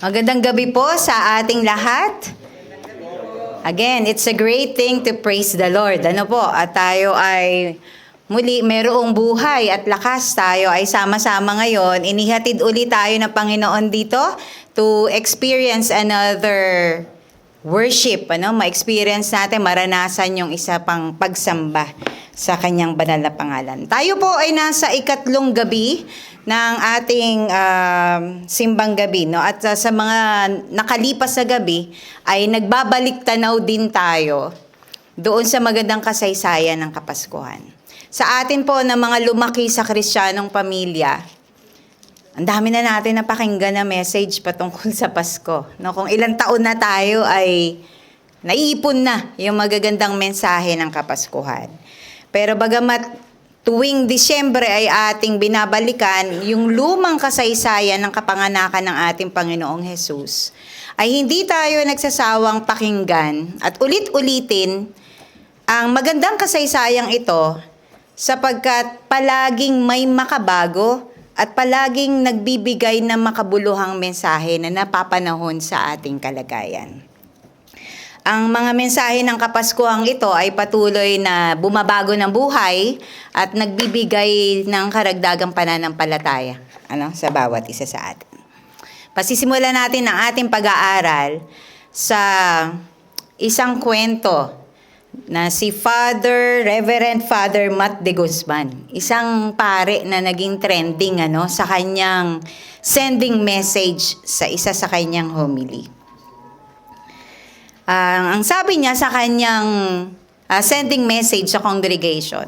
Magandang gabi po sa ating lahat. Again, it's a great thing to praise the Lord. Ano po? At tayo ay muli mayroong buhay at lakas. Tayo ay sama-sama ngayon. Inihatid ulit tayo ng Panginoon dito to experience another worship. Ma-experience natin, maranasan yung isa pang pagsamba sa kanyang banal na pangalan. Tayo po ay nasa ikatlong gabi ng ating simbang gabi, no? At sa mga nakalipas sa gabi ay nagbabalik tanaw din tayo doon sa magandang kasaysayan ng Kapaskuhan. Sa atin po na mga lumaki sa Kristiyanong pamilya, ang dami na natin napakinggan na message patungkol sa Pasko, no? Kung ilang taon na tayo ay naiipon na yung magagandang mensahe ng Kapaskuhan. Pero bagamat tuwing Disyembre ay ating binabalikan yung lumang kasaysayan ng kapanganakan ng ating Panginoong Hesus, ay hindi tayo nagsasawang pakinggan at ulit-ulitin ang magandang kasaysayang ito sapagkat palaging may makabago at palaging nagbibigay ng makabuluhang mensahe na napapanahon sa ating kalagayan. Ang mga mensahe ng Kapaskuhang ito ay patuloy na bumabago ng buhay at nagbibigay ng karagdagang pananampalataya sa bawat isa sa atin. Pasisimulan natin ang ating pag-aaral sa isang kwento na si Reverend Father Matt de Guzman. Isang pare na naging trending sa kanyang sending message sa isa sa kanyang homily. Ang sabi niya sa kanyang sending message sa congregation,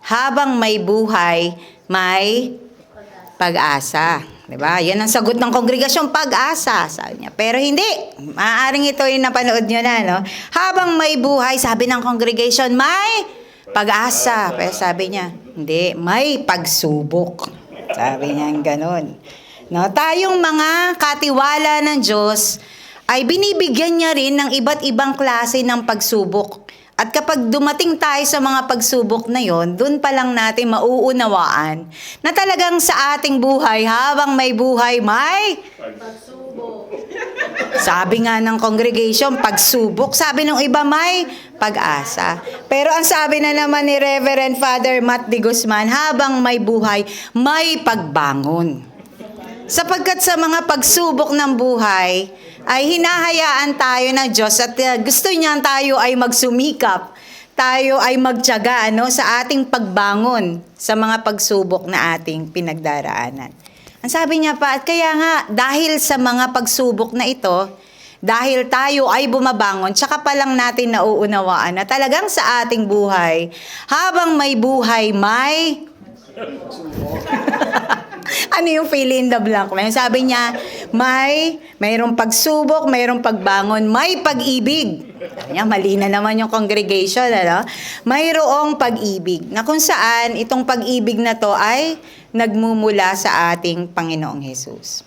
habang may buhay, may pag-asa. Diba? Yan ang sagot ng kongregasyon, pag-asa, sabi niya. Pero hindi. Maaaring ito yung napanood nyo na, no? Habang may buhay, sabi ng congregation, may pag-asa. Pero sabi niya, hindi, may pagsubok. Sabi niya ganun. No? Tayong mga katiwala ng Diyos, ay binibigyan niya rin ng iba't ibang klase ng pagsubok. At kapag dumating tayo sa mga pagsubok na yon, dun pa lang natin mauunawaan na talagang sa ating buhay, habang may buhay, may pagsubok. Sabi nga ng congregation, pagsubok. Sabi ng iba, may pag-asa. Pero ang sabi na naman ni Reverend Father Matt de Guzman, habang may buhay, may pagbangon. Sapagkat sa mga pagsubok ng buhay, ay hinahayaan tayo ng Diyos at gusto niya tayo ay magsumikap, tayo ay magtiyaga sa ating pagbangon sa mga pagsubok na ating pinagdaraanan. Ang sabi niya pa, at kaya nga dahil sa mga pagsubok na ito, dahil tayo ay bumabangon, tsaka pa lang natin nauunawaan na talagang sa ating buhay, habang may buhay, may ano yung fill in the blank? Sabi niya, mayroong pagsubok, mayroong pagbangon, may pag-ibig. Mali na naman yung congregation, Mayroong pag-ibig, na kung saan itong pag-ibig na to ay nagmumula sa ating Panginoong Hesus.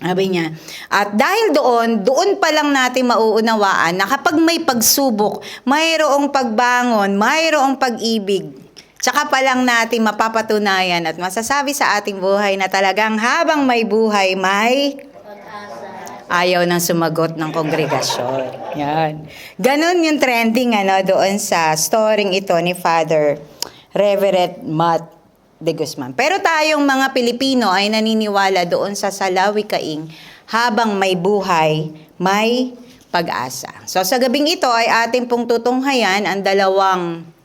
Sabi niya, at dahil doon pa lang natin mauunawaan na kapag may pagsubok, mayroong pagbangon, mayroong pag-ibig, tsaka pa lang natin mapapatunayan at masasabi sa ating buhay na talagang habang may buhay, may pag-asa. Ayaw nang sumagot ng kongregasyon. Yan. Ganon yung trending doon sa storyng ito ni Father Reverend Matt de Guzman. Pero tayong mga Pilipino ay naniniwala doon sa salawikaing, habang may buhay, may pag-asa. So sa gabing ito ay ating pong tutunghayan ang dalawang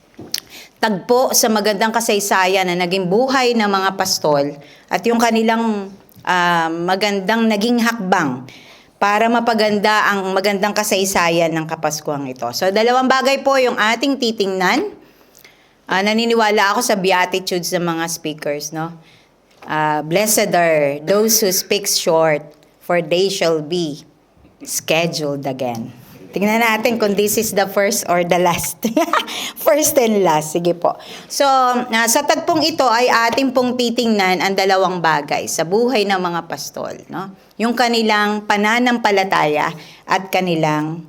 tagpo sa magandang kasaysayan na naging buhay ng mga pastol at yung kanilang magandang naging hakbang para mapaganda ang magandang kasaysayan ng Kapaskuhang ito. So, dalawang bagay po yung ating titingnan. Naniniwala ako sa beatitudes ng mga speakers, no? Blessed are those who speak short, for they shall be scheduled again. Tingnan natin kung this is the first or the last. First and last. Sige po. So, sa tagpong ito ay ating pong titingnan ang dalawang bagay sa buhay ng mga pastol. No? Yung kanilang pananampalataya at kanilang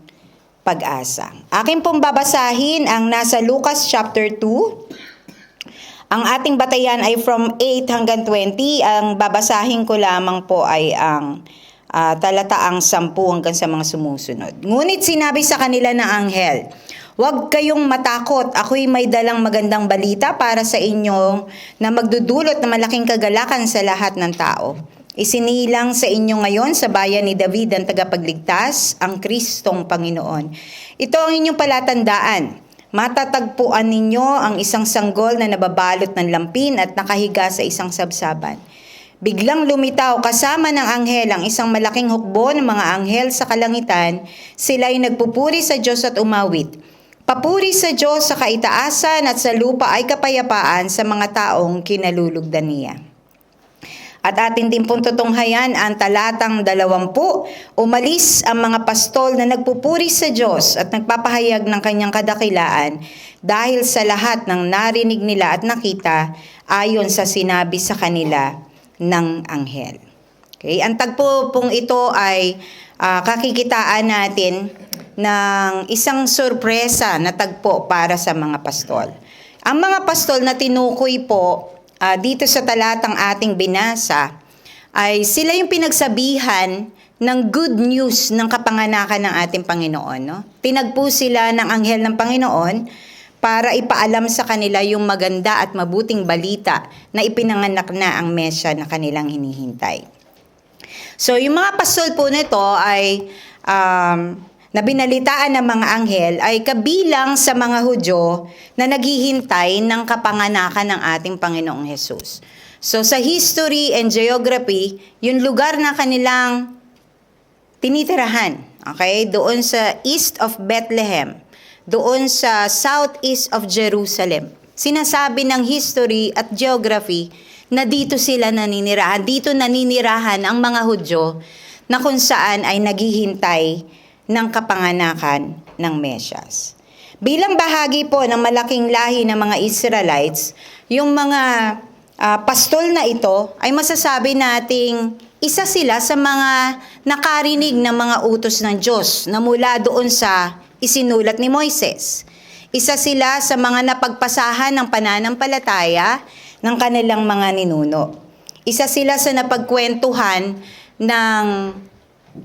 pag-asa. Akin pong babasahin ang nasa Lucas chapter 2. Ang ating batayan ay from 8 hanggang 20. Ang babasahin ko lamang po ay ang talataang 10 hanggang sa mga sumusunod. Ngunit sinabi sa kanila ng anghel, "Huwag kayong matakot, ako'y may dalang magandang balita para sa inyo na magdudulot ng malaking kagalakan sa lahat ng tao. Isinilang sa inyo ngayon sa bayan ni David ang tagapagligtas, ang Kristong Panginoon. Ito ang inyong palatandaan. Matatagpuan ninyo ang isang sanggol na nababalot ng lampin at nakahiga sa isang sabsaban." Biglang lumitaw kasama ng anghel ang isang malaking hukbo ng mga anghel sa kalangitan. Sila'y nagpupuri sa Diyos at umawit. Papuri sa Diyos sa kaitaasan at sa lupa ay kapayapaan sa mga taong kinalulugdan niya. At atin din pong tutunghayan ang talatang 20. Umalis ang mga pastol na nagpupuri sa Diyos at nagpapahayag ng kanyang kadakilaan dahil sa lahat ng narinig nila at nakita ayon sa sinabi sa kanila ng anghel. Okay? Ang tagpo pong ito ay kakikitaan natin ng isang sorpresa na tagpo para sa mga pastol. Ang mga pastol na tinukoy po dito sa talatang ating binasa ay sila yung pinagsabihan ng good news ng kapanganakan ng ating Panginoon. No? Tinagpo sila ng anghel ng Panginoon para ipaalam sa kanila yung maganda at mabuting balita na ipinanganak na ang Mesya na kanilang hinihintay. So yung mga pastol po nito ay na binalitaan ng mga anghel ay kabilang sa mga Hudyo na naghihintay ng kapanganakan ng ating Panginoong Hesus. So sa history and geography, yung lugar na kanilang tinitirahan, okay, doon sa east of Bethlehem, doon sa southeast of Jerusalem. Sinasabi ng history at geography na dito sila naninirahan. Dito naninirahan ang mga Hudyo na kung saan ay naghihintay ng kapanganakan ng Mesyas. Bilang bahagi po ng malaking lahi ng mga Israelites, yung mga pastol na ito ay masasabi nating isa sila sa mga nakarinig ng mga utos ng Diyos na mula doon sa isinulat ni Moises. Isa sila sa mga napagpasahan ng pananampalataya ng kanilang mga ninuno. Isa sila sa napagkwentuhan ng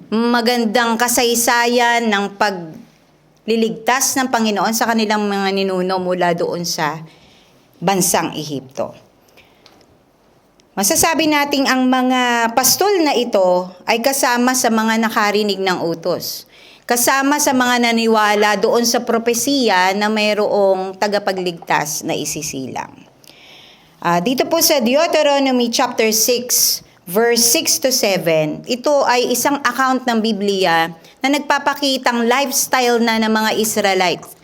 magandang kasaysayan ng pagliligtas ng Panginoon sa kanilang mga ninuno mula doon sa bansang Ehipto. Masasabi nating ang mga pastol na ito ay kasama sa mga nakarinig ng utos. Kasama sa mga naniwala doon sa propesiya na mayroong tagapagligtas na isisilang. Dito po sa Deuteronomy chapter 6, verse 6 to 7, ito ay isang account ng Biblia na nagpapakitang lifestyle na ng mga Israelites.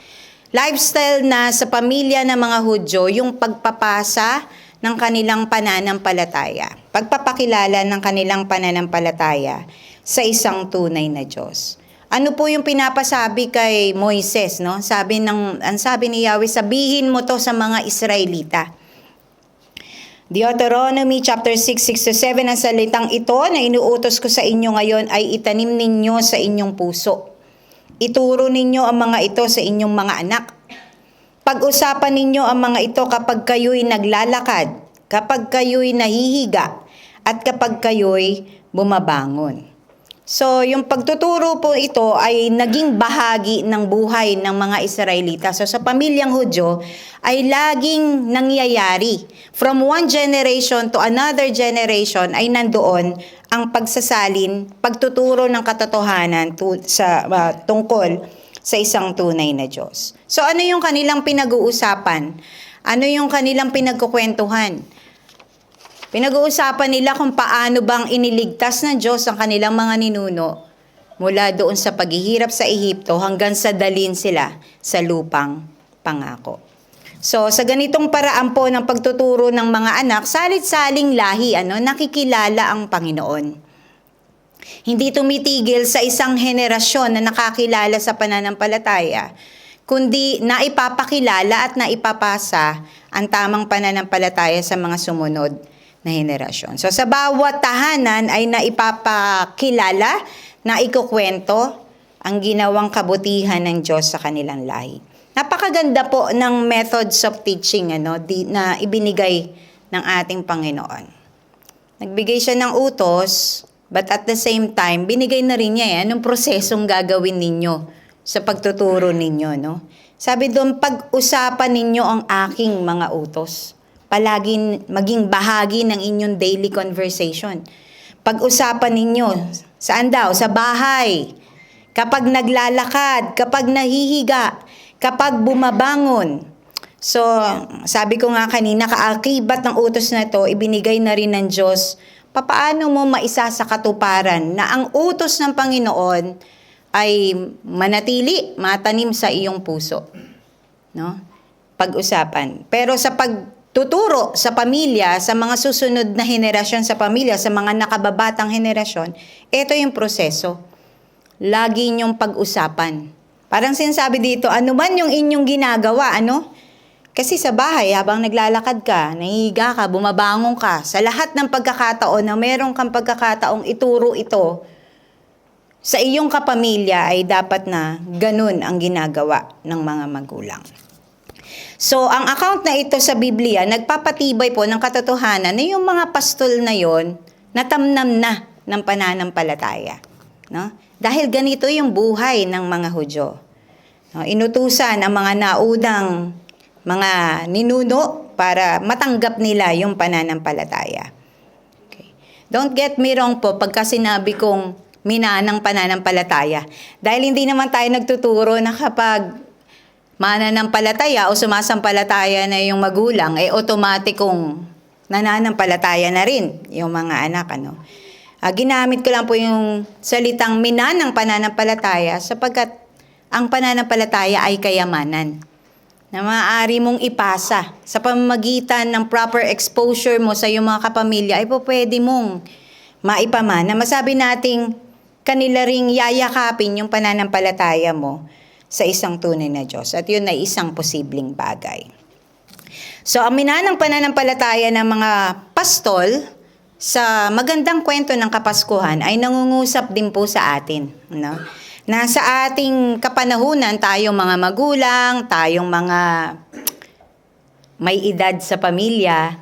Lifestyle na sa pamilya ng mga Hudyo, yung pagpapasa ng kanilang pananampalataya. Pagpapakilala ng kanilang pananampalataya sa isang tunay na Diyos. Ano po yung pinapasabi kay Moises, no? Sabi ni Yahweh, sabihin mo to sa mga Israelita. Deuteronomy chapter 6, 6-7, ang salitang ito na inuutos ko sa inyo ngayon ay itanim ninyo sa inyong puso. Ituro ninyo ang mga ito sa inyong mga anak. Pag-usapan ninyo ang mga ito kapag kayo'y naglalakad, kapag kayo'y nahihiga, at kapag kayo'y bumabangon. So, yung pagtuturo po ito ay naging bahagi ng buhay ng mga Israelita. So, sa pamilyang Hudyo ay laging nangyayari. From one generation to another generation ay nandoon ang pagsasalin, pagtuturo ng katotohanan tungkol sa isang tunay na Diyos. So, ano yung kanilang pinag-uusapan? Ano yung kanilang pinagkukwentuhan? Pinag-uusapan nila kung paano bang iniligtas ng Diyos ang kanilang mga ninuno mula doon sa paghihirap sa Ehipto hanggang sa dalhin sila sa lupang pangako. So, sa ganitong paraan po ng pagtuturo ng mga anak, salit-saling lahi, nakikilala ang Panginoon. Hindi tumitigil sa isang henerasyon na nakakilala sa pananampalataya, kundi naipapakilala at naipapasa ang tamang pananampalataya sa mga sumunod na henerasyon. So sa bawat tahanan ay naipapakilala, naikukwento ang ginawang kabutihan ng Diyos sa kanilang lahi. Napakaganda po ng methods of teaching na ibinigay ng ating Panginoon. Nagbigay siya ng utos But at the same time, binigay na rin niya anong prosesong gagawin ninyo sa pagtuturo ninyo, no? Sabi doon, pag-usapan ninyo ang aking mga utos. Palaging maging bahagi ng inyong daily conversation. Pag-usapan ninyo, saan daw? Sa bahay. Kapag naglalakad, kapag nahihiga, kapag bumabangon. So, sabi ko nga kanina, kaakibat ng utos na ito, ibinigay na rin ng Diyos. Papaano mo maisa sa katuparan na ang utos ng Panginoon ay manatili, matanim sa iyong puso? No? Pag-usapan. Pero sa pagtuturo sa pamilya, sa mga susunod na henerasyon sa pamilya, sa mga nakababatang henerasyon, ito yung proseso. Lagi niyong pag-usapan. Parang sinasabi dito, ano man yung inyong ginagawa, ano? Kasi sa bahay, habang naglalakad ka, nahihiga ka, bumabangon ka, sa lahat ng pagkakataon na meron kang pagkakataong ituro ito, sa iyong kapamilya ay dapat na ganun ang ginagawa ng mga magulang. So, ang account na ito sa Biblia, nagpapatibay po ng katotohanan na yung mga pastol na yon, natamnam na ng pananampalataya. No? Dahil ganito yung buhay ng mga Hudyo. No? Inutusan ang mga naunang mga ninuno para matanggap nila yung pananampalataya. Okay. Don't get me wrong po pagka sinabi kong minanang pananampalataya. Dahil hindi naman tayo nagtuturo na kapag mananampalataya o sumasampalataya na yung magulang, automatikong nananampalataya na rin yung mga anak. Ano? Ginamit ko lang po yung salitang minanang pananampalataya sapagkat ang pananampalataya ay kayamanan na maaari mong ipasa sa pamamagitan ng proper exposure mo sa iyong mga kapamilya ay po pwede mong maipamana. Masabi nating kanila ring yayakapin yung pananampalataya mo sa isang tunay na Diyos. At yun ay isang posibleng bagay. So, ang minanang pananampalataya ng mga pastol sa magandang kwento ng Kapaskuhan ay nangungusap din po sa atin. No? Na sa ating kapanahunan, tayong mga magulang, tayong mga may edad sa pamilya,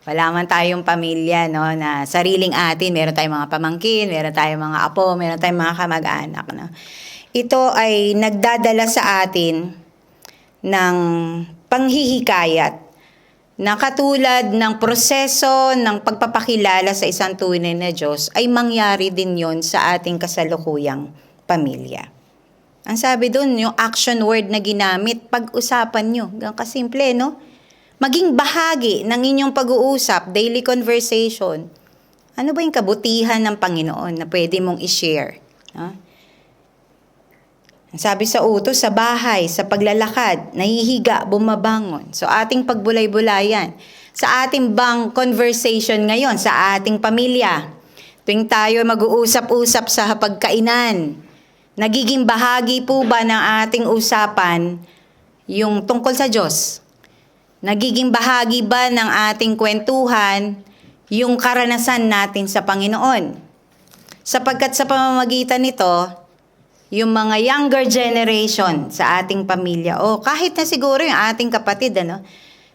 wala man tayong pamilya, no, na sariling atin, meron tayong mga pamangkin, meron tayong mga apo, meron tayong mga kamag-anak. No? Ito ay nagdadala sa atin ng panghihikayat na katulad ng proseso ng pagpapakilala sa isang tunay na Diyos ay mangyari din yon sa ating kasalukuyang pamilya. Ang sabi doon, yung action word na ginamit, pag-usapan nyo. Ganun kasimple, no? Maging bahagi ng inyong pag-uusap, daily conversation. Ano ba yung kabutihan ng Panginoon na pwede mong i-share? No? Ang sabi sa utos, sa bahay, sa paglalakad, nahihiga, bumabangon. So ating pagbulay-bulayan. Sa ating bang conversation ngayon, sa ating pamilya, tuwing tayo mag-uusap-usap sa pagkainan, nagiging bahagi po ba ng ating usapan yung tungkol sa Diyos? Nagiging bahagi ba ng ating kwentuhan yung karanasan natin sa Panginoon? Sapagkat sa pamamagitan nito, yung mga younger generation sa ating pamilya, o kahit na siguro yung ating kapatid,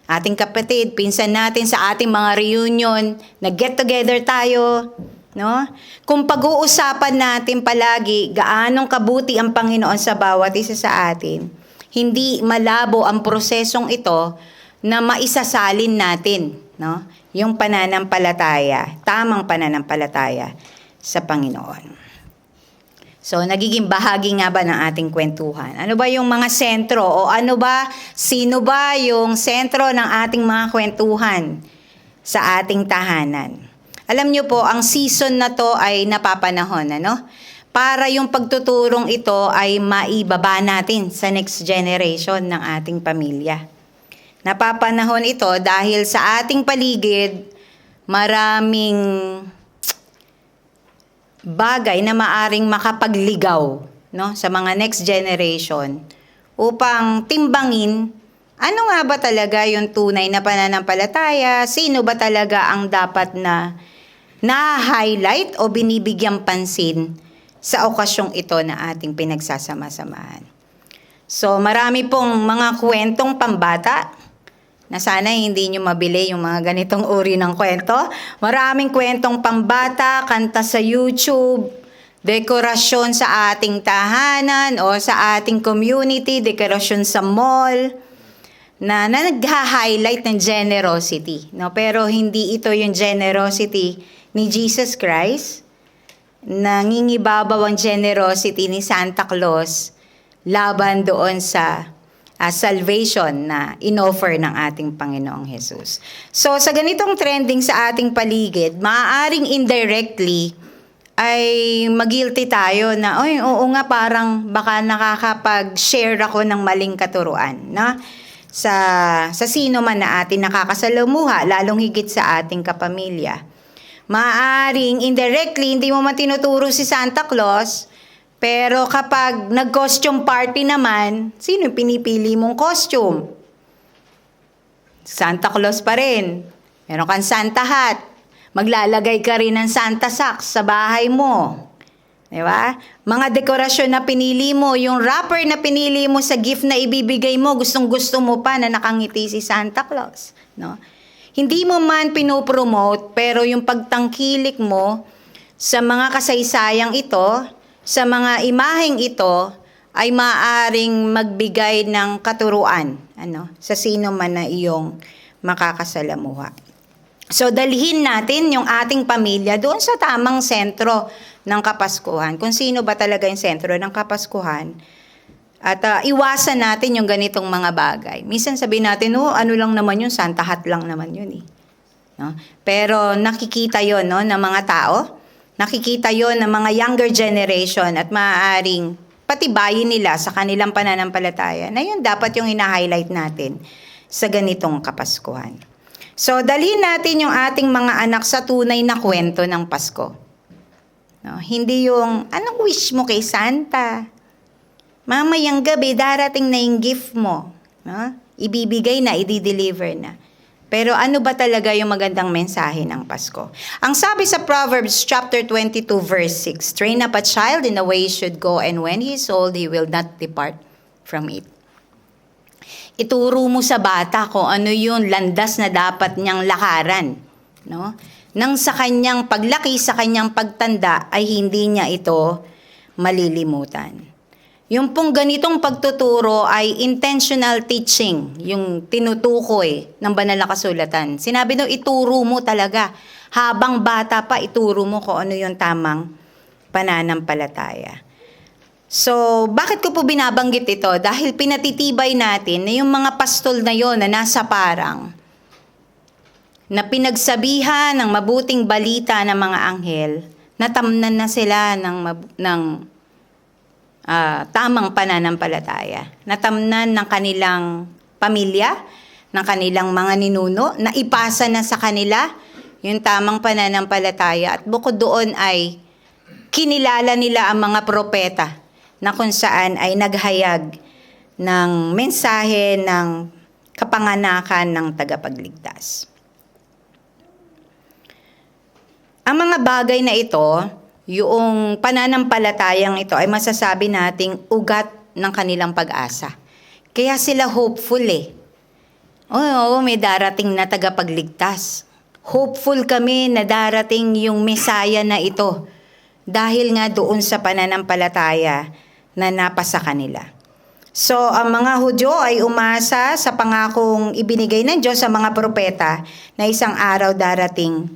ating kapatid, pinsan natin sa ating mga reunion, nag-get together tayo, no? Kung pag-uusapan natin palagi gaanong kabuti ang Panginoon sa bawat isa sa atin, hindi malabo ang prosesong ito na maisasalin natin, no? Yung pananampalataya, tamang pananampalataya sa Panginoon. So, nagiging bahagi nga ba ng ating kwentuhan? Ano ba yung mga sentro? O sino ba yung sentro ng ating mga kwentuhan sa ating tahanan? Alam nyo po, ang season na to ay napapanahon, ano? Para yung pagtuturong ito ay maibaba natin sa next generation ng ating pamilya. Napapanahon ito dahil sa ating paligid, maraming bagay na maaring makapagligaw, no, sa mga next generation upang timbangin ano nga ba talaga yung tunay na pananampalataya, sino ba talaga ang dapat na na-highlight o binibigyang pansin sa okasyong ito na ating pinagsasama-samahan. So marami pong mga kwentong pambata na sana hindi nyo mabili yung mga ganitong uri ng kwento. Maraming kwentong pambata, kanta sa YouTube, dekorasyon sa ating tahanan o sa ating community, dekorasyon sa mall, na nagha-highlight ng generosity. No? Pero hindi ito yung generosity ni Jesus Christ. Nangingibabaw ang generosity ni Santa Claus laban doon sa salvation na inoffer ng ating Panginoong Jesus. So sa ganitong trending sa ating paligid, maaaring indirectly ay mag-guilty tayo na, oo nga, parang baka nakakapag-share ako ng maling katuruan, no? Sa sino man na atin nakakasalamuha, lalong higit sa ating kapamilya. Maaaring indirectly, hindi mo man tinuturo si Santa Claus, pero kapag nag-costume party naman, sino yung pinipili mong costume? Santa Claus pa rin. Meron kang Santa hat. Maglalagay ka rin ng Santa socks sa bahay mo. Diba? Mga dekorasyon na pinili mo, yung wrapper na pinili mo sa gift na ibibigay mo, gustong-gusto mo pa na nakangiti si Santa Claus. No? Hindi mo man pinopromote, pero yung pagtangkilik mo sa mga kasaysayang ito, sa mga imaheng ito, ay maaaring magbigay ng katuruan sa sino man na iyong makakasalamuha. So, dalhin natin yung ating pamilya doon sa tamang sentro ng Kapaskuhan. Kung sino ba talaga yung sentro ng Kapaskuhan. At iwasan natin yung ganitong mga bagay. Minsan sabihin natin, ano lang naman yun, Santa hat lang naman yun eh. No? Pero nakikita yon, no, ng mga tao. Nakikita yon ng mga younger generation at maaaring patibayin nila sa kanilang pananampalataya na yun dapat yung ina-highlight natin sa ganitong Kapaskuhan. So, dalhin natin yung ating mga anak sa tunay na kwento ng Pasko. No? Hindi yung, anong wish mo kay Santa? Mamayang gabi, darating na yung gift mo. No? Ibibigay na, i-deliver na. Pero ano ba talaga yung magandang mensahe ng Pasko? Ang sabi sa Proverbs chapter 22 verse 6, "Train up a child in the way he should go, and when he is old, he will not depart from it." Ituro mo sa bata kung ano yung landas na dapat niyang lakaran. No? Nang sa kanyang paglaki, sa kanyang pagtanda, ay hindi niya ito malilimutan. Yung pong ganitong pagtuturo ay intentional teaching, yung tinutukoy ng banal na kasulatan. Sinabi daw, ituro mo talaga. Habang bata pa, ituro mo kung ano yung tamang pananampalataya. So, bakit ko po binabanggit ito? Dahil pinatitibay natin na yung mga pastol na yon na nasa parang, na pinagsabihan ng mabuting balita ng mga anghel, natamnan na sila ng tamang pananampalataya. Natamnan ng kanilang pamilya, ng kanilang mga ninuno, na ipasa na sa kanila yung tamang pananampalataya. At bukod doon ay kinilala nila ang mga propeta na kung saan ay naghayag ng mensahe ng kapanganakan ng tagapagligtas. Ang mga bagay na ito, yung pananampalatayang ito ay masasabi nating ugat ng kanilang pag-asa. Kaya sila hopeful eh. Oo, may darating na tagapagligtas. Hopeful kami na darating yung Mesaya na ito dahil nga doon sa pananampalataya na napasa kanila. So, ang mga Hudyo ay umasa sa pangakong ibinigay ng Diyos sa mga propeta na isang araw darating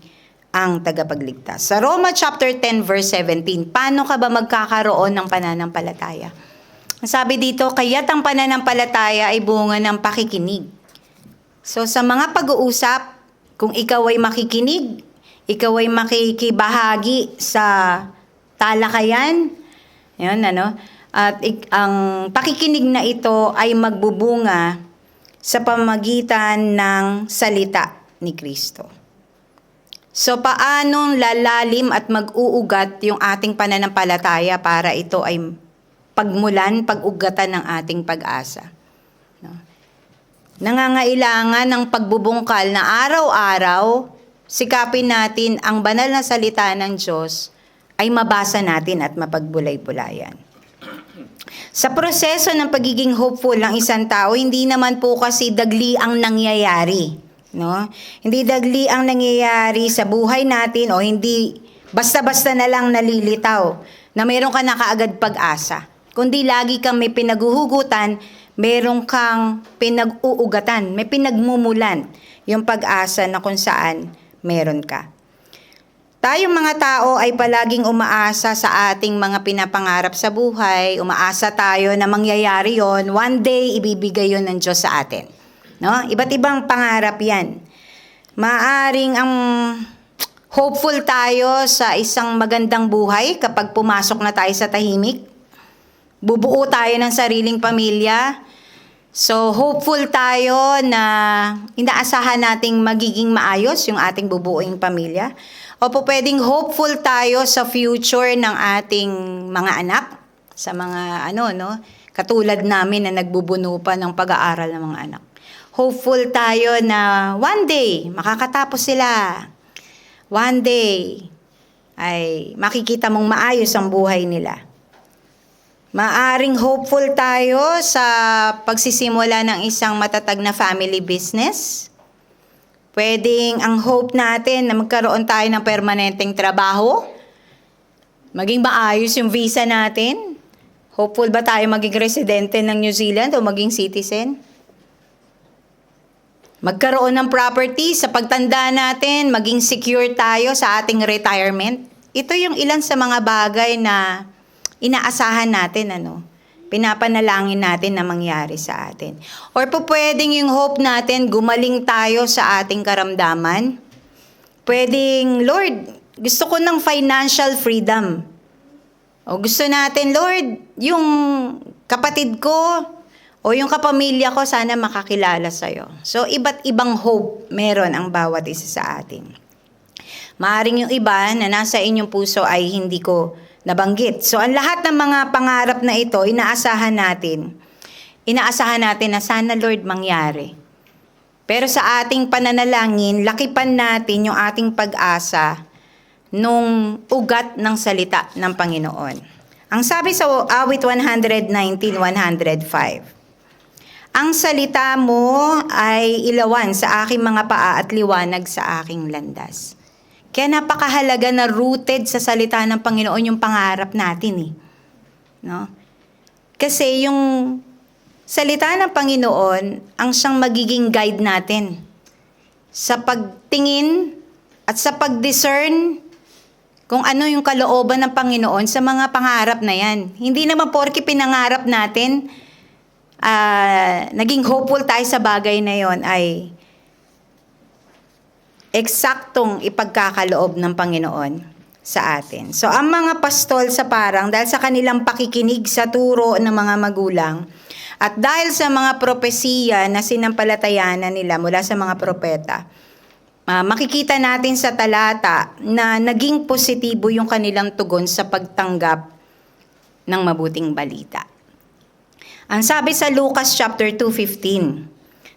ang tagapagligtas. Sa Roma chapter 10 verse 17, paano ka ba magkakaroon ng pananampalataya? Sabi dito, kaya't ang pananampalataya ay bunga ng pakikinig. So sa mga pag-uusap, kung ikaw ay makikinig, ikaw ay makikibahagi sa talakayan, yun, at ang pakikinig na ito ay magbubunga sa pamagitan ng salita ni Kristo. So, paanong lalalim at mag-uugat yung ating pananampalataya para ito ay pagmulan, pag-ugatan ng ating pag-asa? No? Nangangailangan ng pagbubungkal na araw-araw, sikapin natin ang banal na salita ng Diyos ay mabasa natin at mapagbulay-bulayan. Sa proseso ng pagiging hopeful ng isang tao, hindi naman po kasi dagli ang nangyayari. No? Hindi dagli ang nangyayari sa buhay natin o hindi basta-basta na lang nalilitaw na meron ka na kaagad pag-asa. Kundi lagi kang may pinaghuhugutan, meron kang pinag-uugatan, may pinagmumulan yung pag-asa na kung saan meron ka. Tayong mga tao ay palaging umaasa sa ating mga pinapangarap sa buhay. Umaasa tayo na mangyayari yon. One day, ibibigay yon ng Diyos sa atin. No? Iba't ibang pangarap yan. Maaring ang hopeful tayo sa isang magandang buhay kapag pumasok na tayo sa tahimik. Bubuo tayo ng sariling pamilya. So, hopeful tayo na inaasahan nating magiging maayos yung ating bubuuing pamilya. O po pwedeng hopeful tayo sa future ng ating mga anak, sa mga katulad namin na nagbubuno pa ng pag-aaral ng mga anak. Hopeful tayo na one day makakatapos sila. One day ay makikita mong maayos ang buhay nila. Maaring hopeful tayo sa pagsisimula ng isang matatag na family business. Pwedeng ang hope natin na magkaroon tayo ng permanenteng trabaho. Maging maayos yung visa natin. Hopeful ba tayo maging residente ng New Zealand o maging citizen? Magkaroon ng property sa pagtanda natin, maging secure tayo sa ating retirement. Ito yung ilan sa mga bagay na inaasahan natin, pinapanalangin natin na mangyari sa atin. Or po pwedeng yung hope natin, gumaling tayo sa ating karamdaman. Pwedeng, Lord, gusto ko ng financial freedom. O gusto natin, Lord, yung kapatid ko o yung kapamilya ko sana makakilala sa'yo. So, iba't ibang hope meron ang bawat isa sa atin. Maaring yung iba na nasa inyong puso ay hindi ko nabanggit. So, ang lahat ng mga pangarap na ito, inaasahan natin na sana, Lord, mangyari. Pero sa ating pananalangin, lakipan natin yung ating pag-asa nung ugat ng salita ng Panginoon. Ang sabi sa awit 119:105, ang salita mo ay ilawan sa aking mga paa at liwanag sa aking landas. Kaya napakahalaga na rooted sa salita ng Panginoon yung pangarap natin. No? Kasi yung salita ng Panginoon, ang siyang magiging guide natin sa pagtingin at sa pag-discern kung ano yung kalooban ng Panginoon sa mga pangarap na yan. Hindi naman porke pinangarap natin, naging hopeful tayo sa bagay na yon ay eksaktong ipagkakaloob ng Panginoon sa atin. So, ang mga pastol sa parang, dahil sa kanilang pakikinig sa turo ng mga magulang, at dahil sa mga propesiya na sinampalatayanan nila mula sa mga propeta, makikita natin sa talata na naging positibo yung kanilang tugon sa pagtanggap ng mabuting balita. Ang sabi sa Lucas chapter 2:15,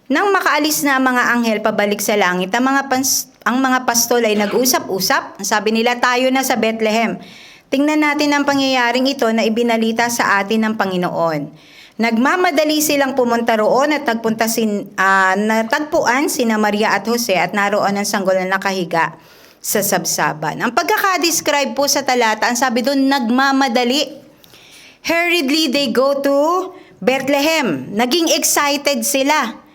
nang makaalis na ang mga anghel pabalik sa langit, ang mga pastol ay nag-usap-usap. Sabi nila, tayo na sa Bethlehem. Tingnan natin ang pangyayaring ito na ibinalita sa atin ng Panginoon. Nagmamadali silang pumunta roon at natagpuan sina Maria at Jose at naroon ang sanggol na nakahiga sa sabsaban. Ang pagkakadescribe po sa talata, ang sabi doon, nagmamadali. Hurriedly they go to Bethlehem. Naging excited sila.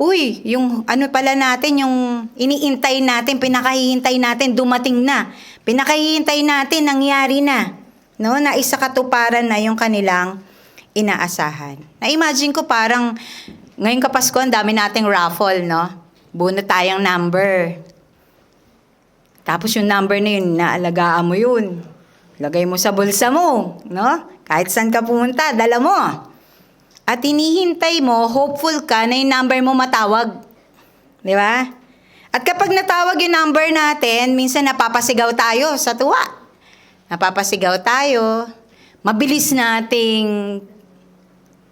Uy, yung pala natin, yung iniintay natin, pinakahihintay natin, dumating na. Pinakahihintay natin, nangyari na. No? Na isa katuparan na yung kanilang inaasahan. Na-imagine ko parang, ngayong Kapasko, ang dami nating raffle, no? Bunot tayong number. Tapos yung number na yun, naalagaan mo yun. Lagay mo sa bulsa mo, no? Kahit saan ka pumunta, dala mo. At hinihintay mo, hopeful ka na yung number mo matawag. Di ba? At kapag natawag yung number natin, minsan napapasigaw tayo sa tuwa. Napapasigaw tayo. Mabilis nating,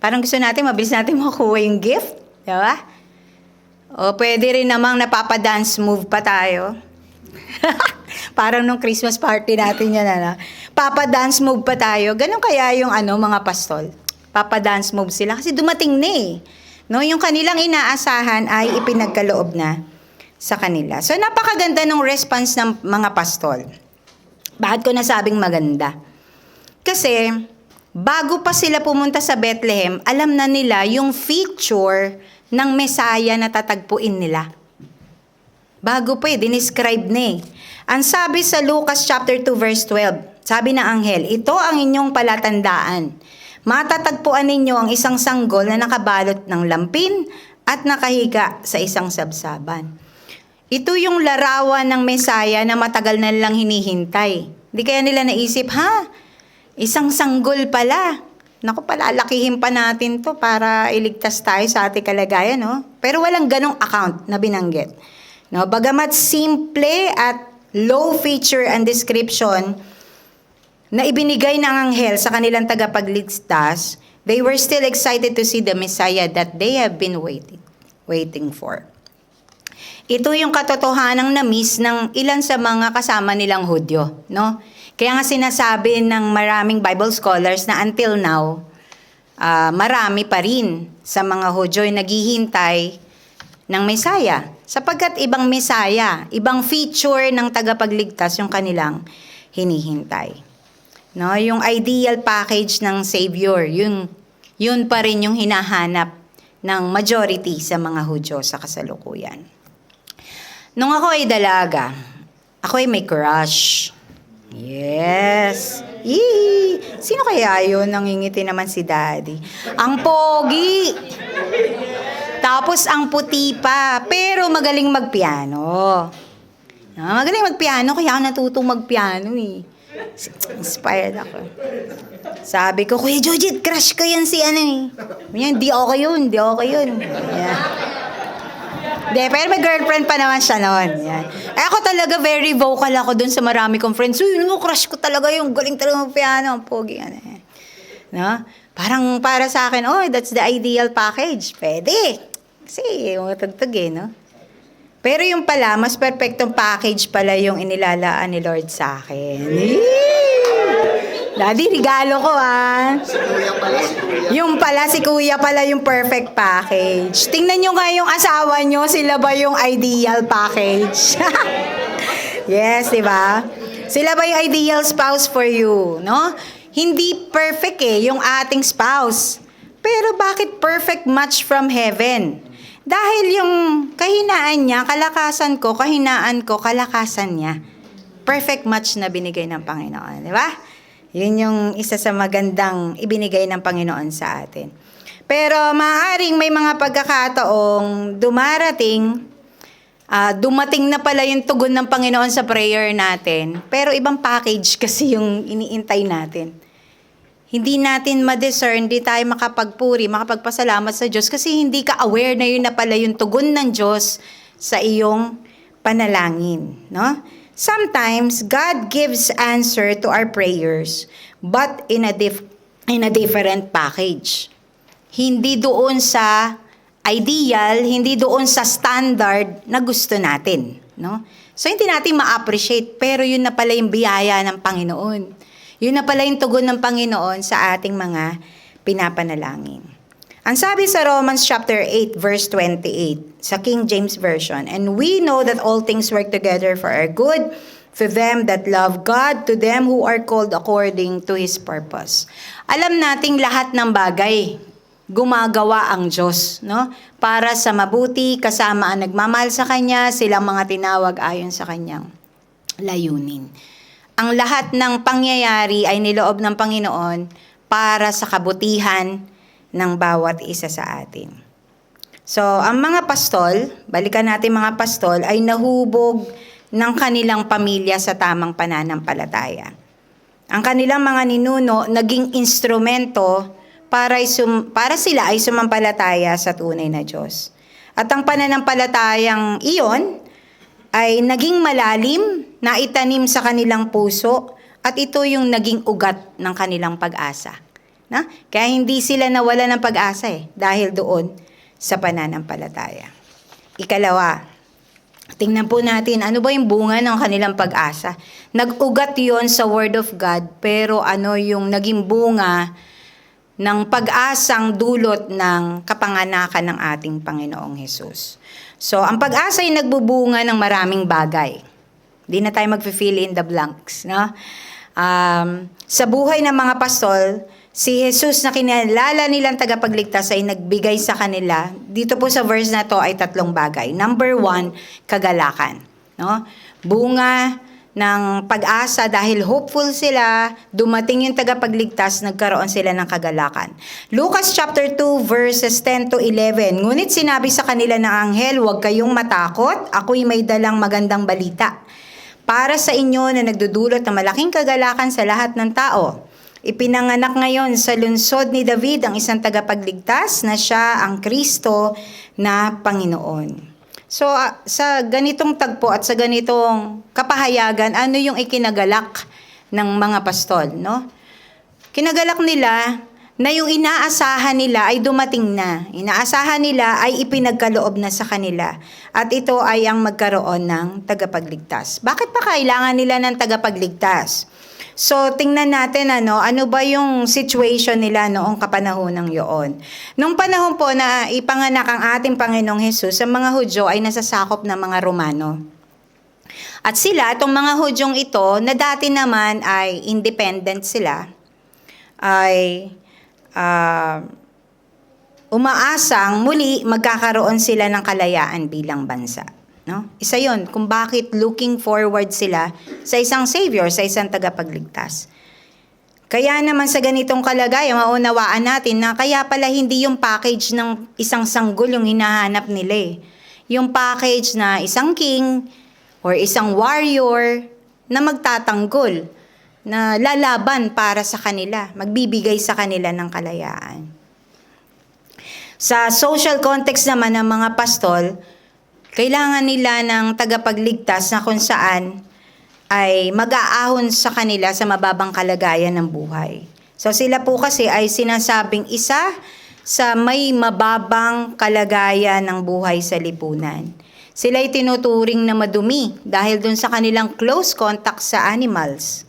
parang gusto natin, mabilis natin makuha yung gift. Di ba? O pwede rin namang napapadance move pa tayo. Parang nung Christmas party natin yan, Papa-dance move pa tayo. Ganun kaya yung mga pastol. Papa-dance move sila kasi dumating na eh. No, yung kanilang inaasahan ay ipinagkaloob na sa kanila. So, napakaganda ng response ng mga pastol. Bakit ko nasabing maganda? Kasi, bago pa sila pumunta sa Bethlehem, alam na nila yung feature ng Messiah na tatagpuin nila. Bago pa dinescribe na eh. Ang sabi sa Lucas chapter 2 verse 12, sabi ng anghel, ito ang inyong palatandaan. Matatagpuan ninyo ang isang sanggol na nakabalot ng lampin at nakahiga sa isang sabsaban. Ito yung larawan ng Messiah na matagal na lang hinihintay. Hindi kaya nila naisip, isang sanggol pala. Naku, palalakihin pa natin to para iligtas tayo sa ating kalagayan, no? Pero walang ganong account na binanggit. No, bagamat simple at low feature and description na ibinigay ng anghel sa kanilang tagapagligtas, they were still excited to see the Messiah that they have been waiting for. Ito yung katotohanang na-miss ng ilan sa mga kasama nilang Hudyo, no? Kaya nga sinasabi ng maraming Bible scholars na until now, marami pa rin sa mga Hudyo ay naghihintay ng Messiah. Sapagkat ibang Messiah, ibang feature ng tagapagligtas yung kanilang hinihintay. No, yung ideal package ng Savior, yun pa rin yung hinahanap ng majority sa mga Hudyo sa kasalukuyan. Nung ako ay dalaga, ako ay may crush. Yes. Yee! Sino kaya yun? Nangingiti naman si Daddy. Ang pogi! Tapos ang puti pa, pero magaling magpiano. Magaling magpiano, kaya ako natutong magpiano eh. Inspired ako. Sabi ko, Kuya Jojit, crush ko yan si Yan, di ako yun. Yeah. Pero may girlfriend pa naman siya noon. Yan. Ako talaga very vocal ako dun sa marami kong friends. Uy, crush ko talaga yung galing talaga magpiano. Ang pogi, No? Parang para sa akin, that's the ideal package. Pwede. Kasi, matugtog no? Pero yung pala, mas perfectong package pala yung inilalaan ni Lord sa akin. Daddy, regalo ko Yung pala, si Kuya pala yung perfect package. Tingnan nyo nga yung asawa nyo, sila ba yung ideal package? Yes, di ba? Sila ba yung ideal spouse for you, no? Hindi perfect yung ating spouse. Pero bakit perfect match from heaven? Dahil yung kahinaan niya, kalakasan ko, kahinaan ko, kalakasan niya. Perfect match na binigay ng Panginoon, di ba? Yun yung isa sa magandang ibinigay ng Panginoon sa atin. Pero maaaring may mga pagkakataong dumating na pala yung tugon ng Panginoon sa prayer natin. Pero ibang package kasi yung iniintay natin. Hindi natin ma-discern, hindi tayo makapagpuri, makapagpasalamat sa Diyos kasi hindi ka aware na yun na pala yung tugon ng Diyos sa iyong panalangin, no? Sometimes God gives answer to our prayers, but in a different package. Hindi doon sa ideal, hindi doon sa standard na gusto natin, no? So hindi natin ma-appreciate, pero yun na pala yung biyaya ng Panginoon. Yun na pala yung tugon ng Panginoon sa ating mga pinapanalangin. Ang sabi sa Romans chapter 8 verse 28 sa King James Version, and we know that all things work together for our good, to them that love God, to them who are called according to His purpose. Alam nating lahat ng bagay gumagawa ang Diyos, no? Para sa mabuti, kasama ang nagmamahal sa Kanya, silang mga tinawag ayon sa Kanyang layunin. Ang lahat ng pangyayari ay niloob ng Panginoon para sa kabutihan ng bawat isa sa atin. So, ang mga pastol, balikan natin mga pastol, ay nahubog ng kanilang pamilya sa tamang pananampalataya. Ang kanilang mga ninuno naging instrumento para sila ay sumampalataya sa tunay na Diyos. At ang pananampalatayang iyon ay naging malalim, na itanim sa kanilang puso, at ito yung naging ugat ng kanilang pag-asa. Na? Kaya hindi sila nawala ng pag-asa dahil doon sa pananampalataya. Ikalawa, Tingnan po natin, ano ba yung bunga ng kanilang pag-asa? Nag-ugat yon sa Word of God, pero ano yung naging bunga ng pag-asang dulot ng kapanganakan ng ating Panginoong Hesus? So, ang pag-asa ay nagbubunga ng maraming bagay. Hindi na tayo mag-fill in the blanks. No? Sa buhay ng mga pastol, si Jesus na kinalala nilang tagapagligtas ay nagbigay sa kanila. Dito po sa verse na to ay 3 bagay. Number 1, kagalakan. No? Bunga ng pag-asa dahil hopeful sila, dumating yung tagapagligtas, nagkaroon sila ng kagalakan. Lucas chapter 2 verses 10 to 11. Ngunit sinabi sa kanila ng anghel, huwag kayong matakot, ako'y may dalang magandang balita para sa inyo na nagdudulot ng malaking kagalakan sa lahat ng tao. Ipinanganak ngayon sa lungsod ni David ang isang tagapagligtas na siya ang Kristo na Panginoon. So, sa ganitong tagpo at sa ganitong kapahayagan, ano yung ikinagalak ng mga pastol, no? Kinagalak nila na yung inaasahan nila ay dumating na. Inaasahan nila ay ipinagkaloob na sa kanila. At ito ay ang magkaroon ng tagapagligtas. Bakit pa kailangan nila ng tagapagligtas? So, tingnan natin ano ba yung situation nila noong kapanahonang yun. Noong panahon po na ipanganak ang ating Panginoong Hesus, ang mga Hudyo ay nasasakop ng mga Romano. At sila, itong mga Hudyong ito, na dati naman ay independent sila, ay umaasang muli magkakaroon sila ng kalayaan bilang bansa. No? Isa yon kung bakit looking forward sila sa isang Savior, sa isang tagapagligtas. Kaya naman sa ganitong kalagayan, maunawaan natin na kaya pala hindi yung package ng isang sanggol yung hinahanap nila. Yung package na isang king or isang warrior na magtatanggol, na lalaban para sa kanila, magbibigay sa kanila ng kalayaan. Sa social context naman ng mga pastol, kailangan nila ng tagapagligtas na kung saan ay mag-aahon sa kanila sa mababang kalagayan ng buhay. So sila po kasi ay sinasabing isa sa may mababang kalagayan ng buhay sa lipunan. Sila ay tinuturing na madumi dahil dun sa kanilang close contact sa animals.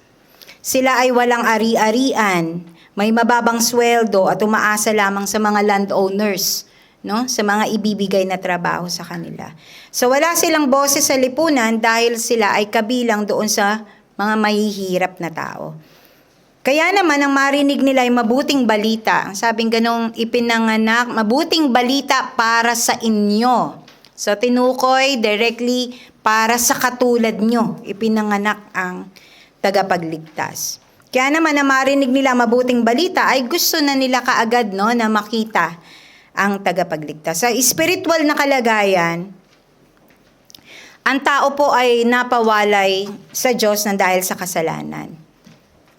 Sila ay walang ari-arian, may mababang sweldo at umaasa lamang sa mga landowners, no? Sa mga ibibigay na trabaho sa kanila. So wala silang boses sa lipunan dahil sila ay kabilang doon sa mga mahihirap na tao. Kaya naman ang marinig nila ay mabuting balita. Ang sabing ganong ipinanganak, mabuting balita para sa inyo. So tinukoy directly para sa katulad nyo, ipinanganak ang tagapagligtas. Kaya naman na marinig nila mabuting balita ay gusto na nila kaagad na makita ang tagapagligtas. Sa spiritual na kalagayan, ang tao po ay napawalay sa Diyos na dahil sa kasalanan.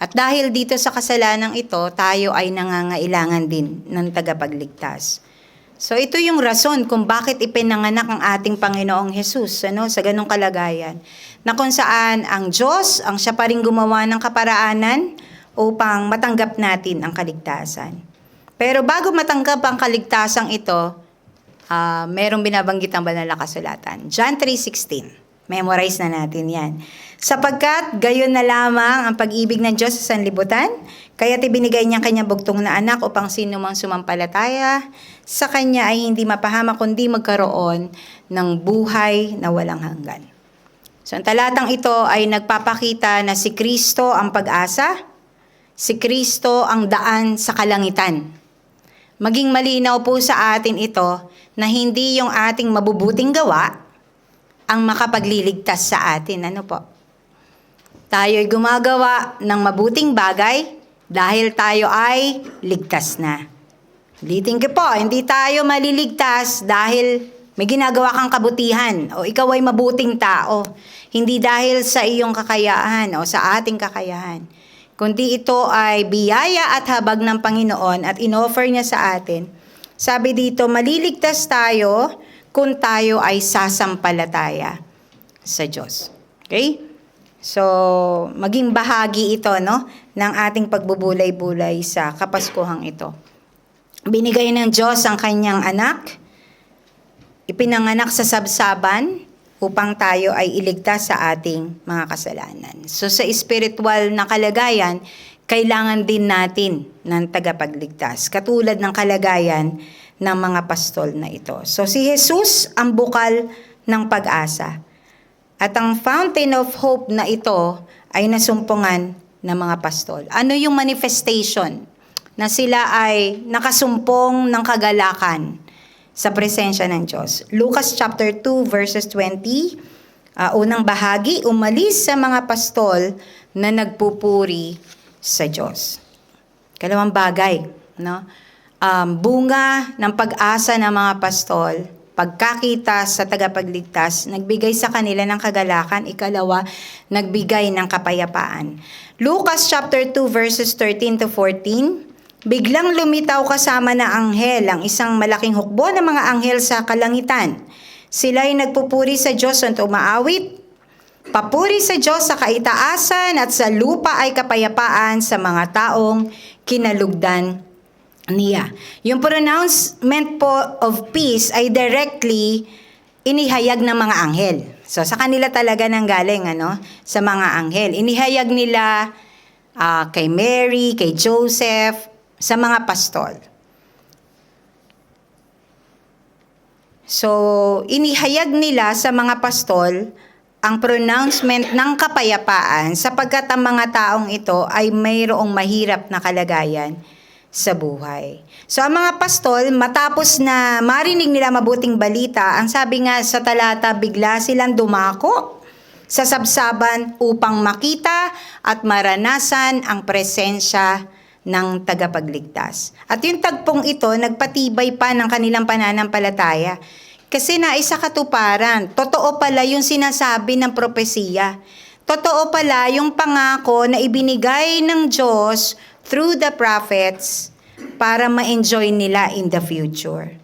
At dahil dito sa kasalanang ito, tayo ay nangangailangan din ng tagapagligtas. So ito yung rason kung bakit ipinanganak ang ating Panginoong Hesus, sa ganong kalagayan. Na kung saan ang Diyos, ang siya pa rin gumawa ng kaparaanan upang matanggap natin ang kaligtasan. Pero bago matanggap ang kaligtasan ito, merong binabanggit ang banal na kasulatan. John 3:16. Memorize na natin yan. Sapagkat gayon na lamang ang pag-ibig ng Diyos sa sanlibutan, kaya't ibinigay niya kanyang bugtong na anak upang sino mang sumampalataya sa kanya ay hindi mapahamak kundi magkaroon ng buhay na walang hanggan. So ang talatang ito ay nagpapakita na si Kristo ang pag-asa, si Kristo ang daan sa kalangitan. Maging malinaw po sa atin ito na hindi yung ating mabubuting gawa ang makapagliligtas sa atin. Ano po? Tayo'y gumagawa ng mabuting bagay dahil tayo ay ligtas na. Ulitin ko po, hindi tayo maliligtas dahil may ginagawa kang kabutihan o ikaw ay mabuting tao. Hindi dahil sa iyong kakayahan o sa ating kakayahan. Kundi ito ay biyaya at habag ng Panginoon at inoffer niya sa atin. Sabi dito, maliligtas tayo kung tayo ay sasampalataya sa Diyos. Okay? So, maging bahagi ito ng ating pagbubulay-bulay sa Kapaskuhang ito. Binigay ng Diyos ang kanyang anak, ipinanganak sa sabsaban, upang tayo ay iligtas sa ating mga kasalanan. So sa spiritual na kalagayan, kailangan din natin ng tagapagligtas, katulad ng kalagayan ng mga pastol na ito. So si Jesus ang bukal ng pag-asa. At ang fountain of hope na ito ay nasumpungan ng mga pastol. Ano yung manifestation na sila ay nakasumpong ng kagalakan sa presensya ng Diyos? Lucas chapter 2 verses 20, unang bahagi, umalis sa mga pastol na nagpupuri sa Diyos. Kalawang bagay, no? Bunga ng pag-asa ng mga pastol, pagkakita sa tagapagligtas, nagbigay sa kanila ng kagalakan. Ikalawa, nagbigay ng kapayapaan. Lucas chapter 2 verses 13 to 14, biglang lumitaw kasama na anghel ang isang malaking hukbo ng mga anghel sa kalangitan. Sila ay nagpupuri sa Diyos at umaawit. Papuri sa Diyos sa kaitaasan at sa lupa ay kapayapaan sa mga taong kinalugdan niya. Yung pronouncement po of peace ay directly inihayag ng mga anghel. So sa kanila talaga nanggaling, sa mga anghel. Inihayag nila kay Mary, kay Joseph, sa mga pastol. So inihayag nila sa mga pastol ang pronouncement ng kapayapaan sapagkat ang mga taong ito ay mayroong mahirap na kalagayan sa buhay. So ang mga pastol, matapos na marinig nila mabuting balita, ang sabi nga sa talata, bigla silang dumako sa sabsaban upang makita at maranasan ang presensya ng tagapagligtas. At yung tagpong ito, nagpatibay pa ng kanilang pananampalataya. Kasi naisa katuparan, totoo pala yung sinasabi ng propesiya. Totoo pala yung pangako na ibinigay ng Diyos through the prophets para ma-enjoy nila in the future.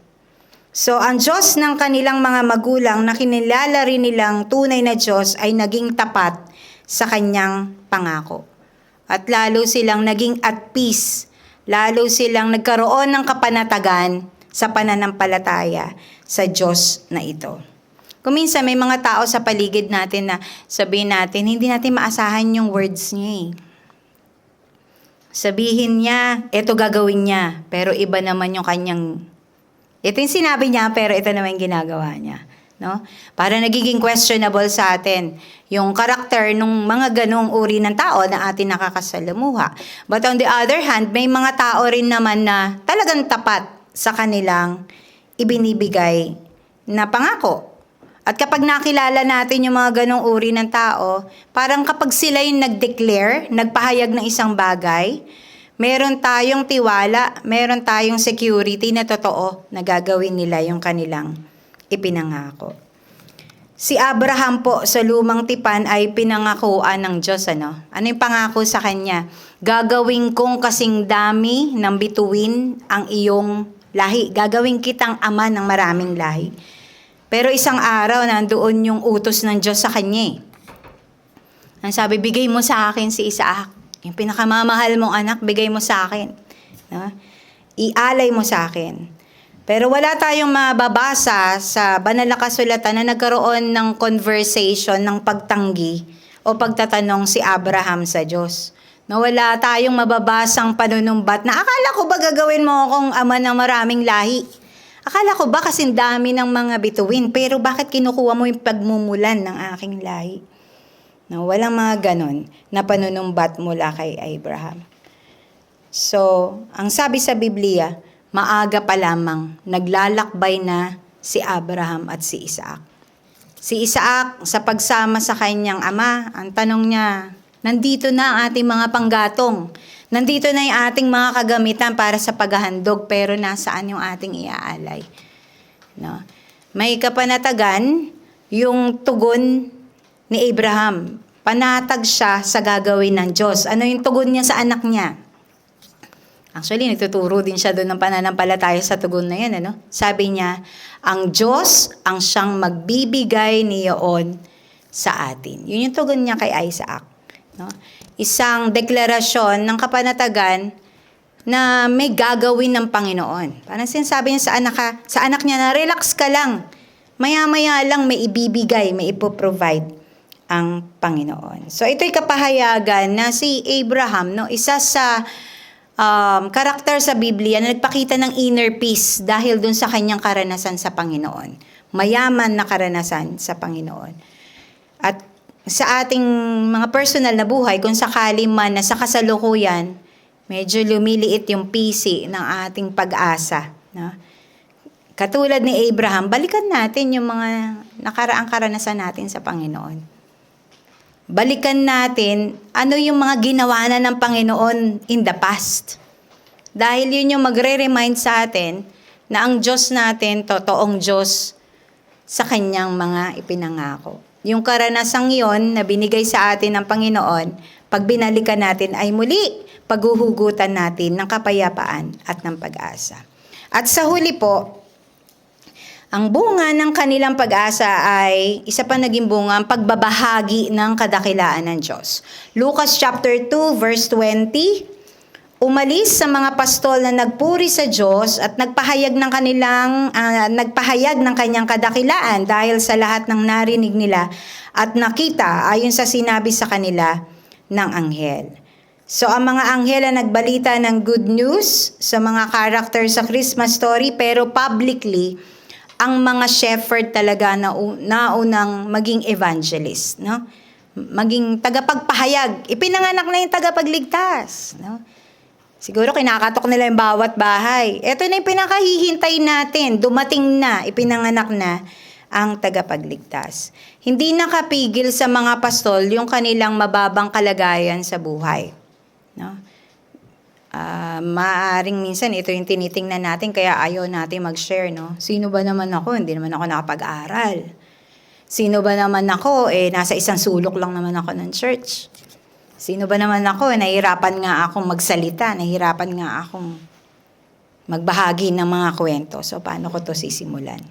So, ang Diyos ng kanilang mga magulang na kinilala rin nilang tunay na Diyos ay naging tapat sa kanyang pangako. At lalo silang naging at peace, lalo silang nagkaroon ng kapanatagan sa pananampalataya sa Diyos na ito. Kung minsan may mga tao sa paligid natin na sabihin natin, hindi natin maasahan yung words niya eh. Sabihin niya, ito gagawin niya, pero iba naman yung kanyang, ito yung sinabi niya, pero ito naman yung ginagawa niya. No? Para nagiging questionable sa atin yung karakter ng mga ganong uri ng tao na atin nakakasalamuha. But on the other hand, may mga tao rin naman na talagang tapat sa kanilang ibinibigay na pangako. At kapag nakilala natin yung mga ganong uri ng tao, parang kapag sila yung nag-declare, nagpahayag ng isang bagay, meron tayong tiwala, meron tayong security na totoo na gagawin nila yung kanilang ipinangako. Si Abraham po sa lumang tipan ay pinangakuan ng Diyos. Ano yung pangako sa kanya? Gagawin kong kasing dami ng bituin ang iyong lahi. Gagawin kitang ama ng maraming lahi. Pero isang araw, nandoon yung utos ng Diyos sa kanya. Ang sabi, bigay mo sa akin si Isaac. Yung pinakamamahal mong anak, bigay mo sa akin. No? Ialay mo sa akin. Pero wala tayong mababasa sa banal na kasulatan na nagkaroon ng conversation, ng pagtanggi o pagtatanong si Abraham sa Diyos. No, wala tayong mababasang panunumbat na akala ko ba gagawin mo akong ama ng maraming lahi? Akala ko ba kasing dami ng mga bituin, pero bakit kinukuha mo yung pagmumulan ng aking lahi? No, walang mga ganon na panunumbat mula kay Abraham. So, ang sabi sa Biblia, maaga pa lamang naglalakbay na si Abraham at si Isaac. Si Isaac, sa pagsama sa kanyang ama, ang tanong niya, nandito na ang ating mga panggatong. Nandito na yung ating mga kagamitan para sa paghahandog, pero nasaan yung ating iaalay? No? May kapanatagan yung tugon ni Abraham. Panatag siya sa gagawin ng Diyos. Ano yung tugon niya sa anak niya? Actually, nagtuturo din siya doon ng pananampalataya sa tugon na yan. Sabi niya, ang Diyos ang siyang magbibigay niyon sa atin. Yun yung tugon niya kay Isaac. No? Isang deklarasyon ng kapanatagan na may gagawin ng Panginoon. Parang sinasabi niya sa anak niya na relax ka lang. Maya-maya lang may ibibigay, may ipoprovide ang Panginoon. So ito'y kapahayagan na si Abraham, no, isa sa karakter sa Biblia na nagpakita ng inner peace dahil dun sa kanyang karanasan sa Panginoon. Mayaman na karanasan sa Panginoon. At sa ating mga personal na buhay, kung sakali man na sa kasalukuyan, medyo lumiliit yung pisi ng ating pag-asa. No? Katulad ni Abraham, balikan natin yung mga nakaraang karanasan natin sa Panginoon. Balikan natin ano yung mga ginawa na ng Panginoon in the past. Dahil yun yung magre-remind sa atin na ang Diyos natin, totoong Diyos sa kanyang mga ipinangako. Yung karanasang yon na binigay sa atin ng Panginoon, pag binalikan natin ay muli paghuhugutan natin ng kapayapaan at ng pag-asa. At sa huli po, ang bunga ng kanilang pag-asa ay isa pa naging bunga ang pagbabahagi ng kadakilaan ng Diyos. Lucas chapter 2 verse 20, umalis sa mga pastol na nagpuri sa Diyos at nagpahayag ng kanyang kadakilaan dahil sa lahat ng narinig nila at nakita ayon sa sinabi sa kanila ng anghel. So ang mga anghel ang nagbalita ng good news sa mga character sa Christmas story, pero publicly ang mga shepherd talaga na naunang maging evangelist, no? Maging tagapagpahayag. Ipinanganak na yung tagapagligtas, no? Siguro kinakatok nila yung bawat bahay. Ito na yung pinakahihintay natin. Dumating na, ipinanganak na ang tagapagligtas. Hindi nakapigil sa mga pastol yung kanilang mababang kalagayan sa buhay, no? Maaring minsan ito yung tinitingnan natin kaya ayaw natin mag-share, no? Sino ba naman ako? Hindi naman ako nakapag-aral. Sino ba naman ako? Nasa isang sulok lang naman ako ng church. Sino ba naman ako? Nahihirapan nga akong magsalita. Nahihirapan nga akong magbahagi ng mga kwento. So, paano ko to sisimulan?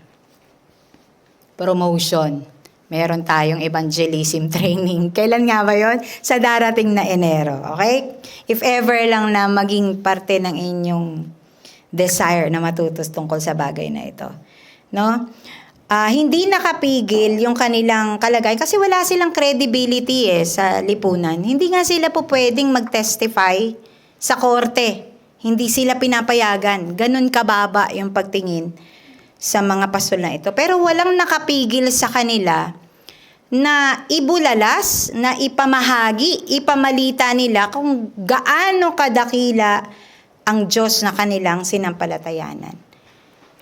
Promotion. Meron tayong evangelism training. Kailan nga ba yon? Sa darating na Enero. Okay? If ever lang na maging parte ng inyong desire na matutos tungkol sa bagay na ito. No? Hindi nakapigil yung kanilang kalagayan kasi wala silang credibility sa lipunan. Hindi nga sila po pwedeng mag-testify sa korte. Hindi sila pinapayagan. Ganun kababa yung pagtingin sa mga pastol na ito. Pero walang nakapigil sa kanila na ibulalas, na ipamahagi, ipamalita nila kung gaano kadakila ang Diyos na kanilang sinampalatayanan.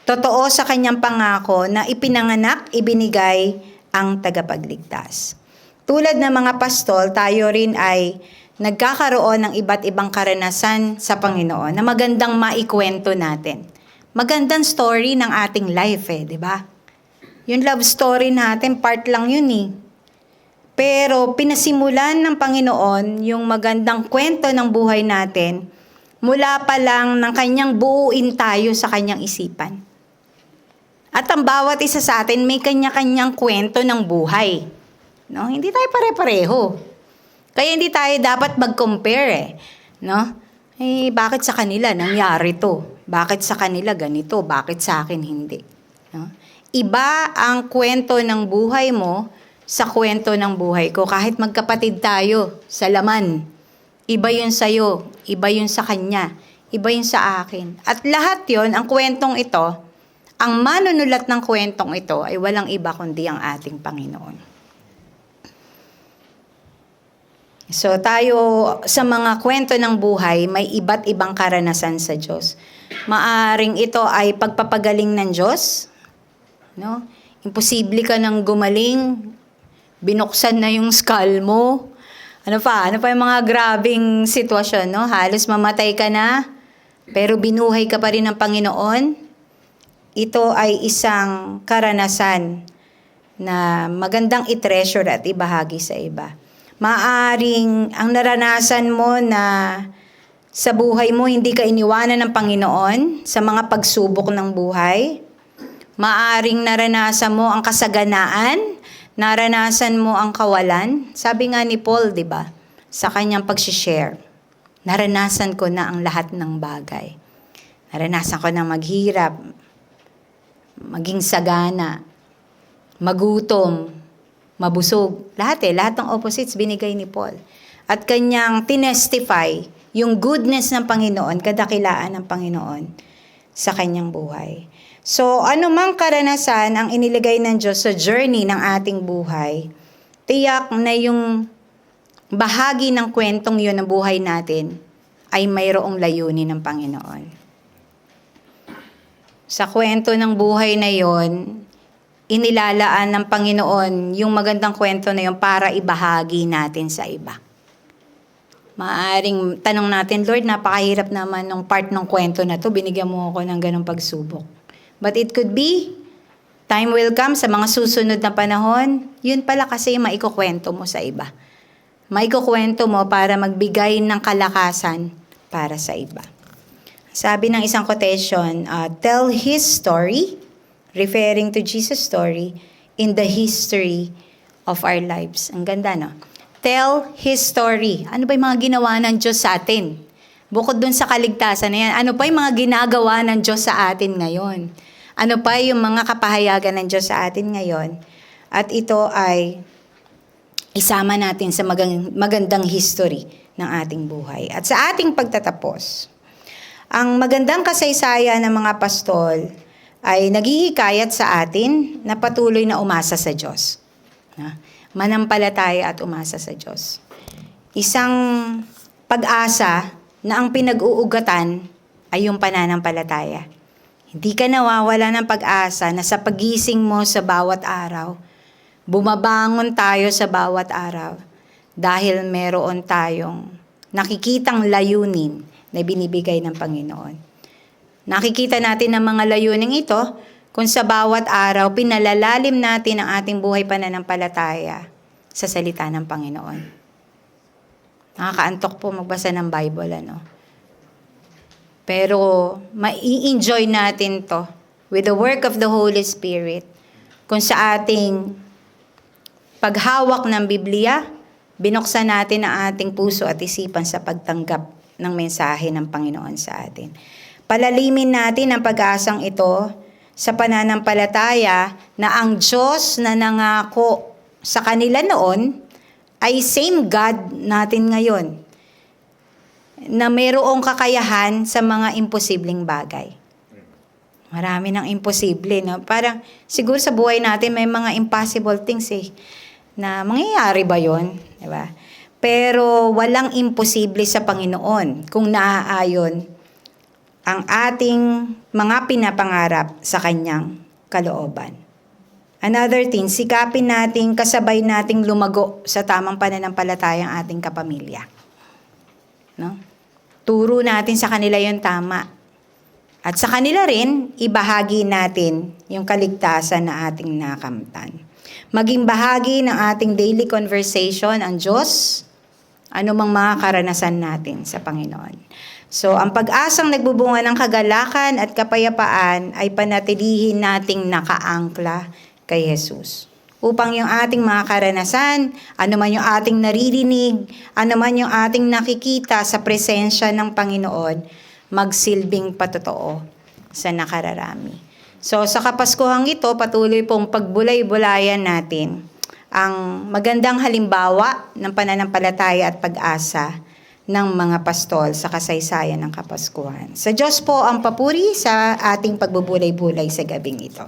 Totoo sa kanyang pangako na ipinanganak, ibinigay ang tagapagligtas. Tulad ng mga pastol, tayo rin ay nagkakaroon ng iba't ibang karanasan sa Panginoon na magandang maikwento natin. Magandang story ng ating life, di ba? Yung love story natin, part lang yun . Pero pinasimulan ng Panginoon yung magandang kwento ng buhay natin mula pa lang ng kanyang buuin tayo sa kanyang isipan. At ang bawat isa sa atin may kanya-kanyang kwento ng buhay. No? Hindi tayo pare-pareho. Kaya hindi tayo dapat mag-compare . No? Bakit sa kanila nangyari to? Bakit sa kanila ganito? Bakit sa akin hindi? No? Iba ang kwento ng buhay mo sa kwento ng buhay ko. Kahit magkapatid tayo sa laman, iba yun sa'yo, iba yun sa kanya, iba yun sa akin. At lahat yun, ang kwentong ito, ang manunulat ng kwentong ito ay walang iba kundi ang ating Panginoon. So tayo sa mga kwento ng buhay, may iba't ibang karanasan sa Diyos. Maaring ito ay pagpapagaling ng Diyos. No? Imposible ka nang gumaling, binuksan na yung skull mo. Ano pa yung mga grabing sitwasyon, no? Halos mamatay ka na, pero binuhay ka pa rin ng Panginoon. Ito ay isang karanasan na magandang i-treasure at ibahagi sa iba. Maaring ang naranasan mo na sa buhay mo hindi ka iniwanan ng Panginoon sa mga pagsubok ng buhay. Maaring naranasan mo ang kasaganaan, naranasan mo ang kawalan. Sabi nga ni Paul, di ba, sa kanyang pag-share, naranasan ko na ang lahat ng bagay. Naranasan ko na maghirap, maging sagana, magutom, mabusog. Lahat ng opposites binigay ni Paul. At kanyang tinestify yung goodness ng Panginoon, kadakilaan ng Panginoon sa kanyang buhay. So, anumang karanasan ang inilagay ng Diyos sa journey ng ating buhay, tiyak na yung bahagi ng kwentong yun ng buhay natin ay mayroong layunin ng Panginoon. Sa kwento ng buhay na yon, inilalaan ng Panginoon yung magandang kwento na yun para ibahagi natin sa iba. Maaring tanong natin, Lord, napakahirap naman ng part ng kwento na to, binigyan mo ako ng ganong pagsubok. But it could be, time will come sa mga susunod na panahon, yun pala kasi maikukwento mo sa iba. Maikukwento mo para magbigay ng kalakasan para sa iba. Sabi ng isang quotation, tell His story, referring to Jesus' story, in the history of our lives. Ang ganda, no? Tell His story. Ano ba yung mga ginawa ng Diyos sa atin? Bukod dun sa kaligtasan na yan, ano pa yung mga ginagawa ng Diyos sa atin ngayon? Ano pa yung mga kapahayagan ng Diyos sa atin ngayon? At ito ay isama natin sa magandang history ng ating buhay. At sa ating pagtatapos, ang magandang kasaysayan ng mga pastol ay naghihikayat sa atin na patuloy na umasa sa Diyos. Manampalataya at umasa sa Diyos. Isang pag-asa na ang pinag-uugatan ay yung pananampalataya. Hindi ka nawawala ng pag-asa na sa pagising mo sa bawat araw, bumabangon tayo sa bawat araw dahil meron tayong nakikitang layunin na binibigay ng Panginoon. Nakikita natin ang mga layuning ito kung sa bawat araw pinalalalim natin ang ating buhay pananampalataya sa salita ng Panginoon. Nakakaantok po magbasa ng Bible, ano? Pero mai-enjoy natin to with the work of the Holy Spirit kung sa ating paghawak ng Biblia, binuksan natin ang ating puso at isipan sa pagtanggap ng mensahe ng Panginoon sa atin. Palalimin natin ang pag-asang ito sa pananampalataya na ang Diyos na nangako sa kanila noon ay same God natin ngayon, na mayroong kakayahan sa mga imposibleng bagay. Marami ng imposible, no? Parang siguro sa buhay natin may mga impossible things na mangyayari ba yon, di ba? Pero walang imposible sa Panginoon kung naaayon ang ating mga pinapangarap sa Kanyang kalooban. Another thing, sikapin nating kasabay nating lumago sa tamang pananampalataya ang ating kapamilya. No? Turo natin sa kanila yung tama. At sa kanila rin, ibahagi natin yung kaligtasan na ating nakamtan. Maging bahagi ng ating daily conversation ang Diyos, anumang mga karanasan natin sa Panginoon. So, ang pag-asang nagbubunga ng kagalakan at kapayapaan ay panatilihin nating nakaangkla kay Jesus. Upang yung ating mga karanasan, ano man yung ating naririnig, ano man yung ating nakikita sa presensya ng Panginoon, magsilbing patotoo sa nakararami. So sa Kapaskuhang ito, patuloy pong pagbulay-bulayan natin ang magandang halimbawa ng pananampalataya at pag-asa ng mga pastol sa kasaysayan ng Kapaskuhan. Sa Diyos po ang papuri sa ating pagbubulay-bulay sa gabing ito.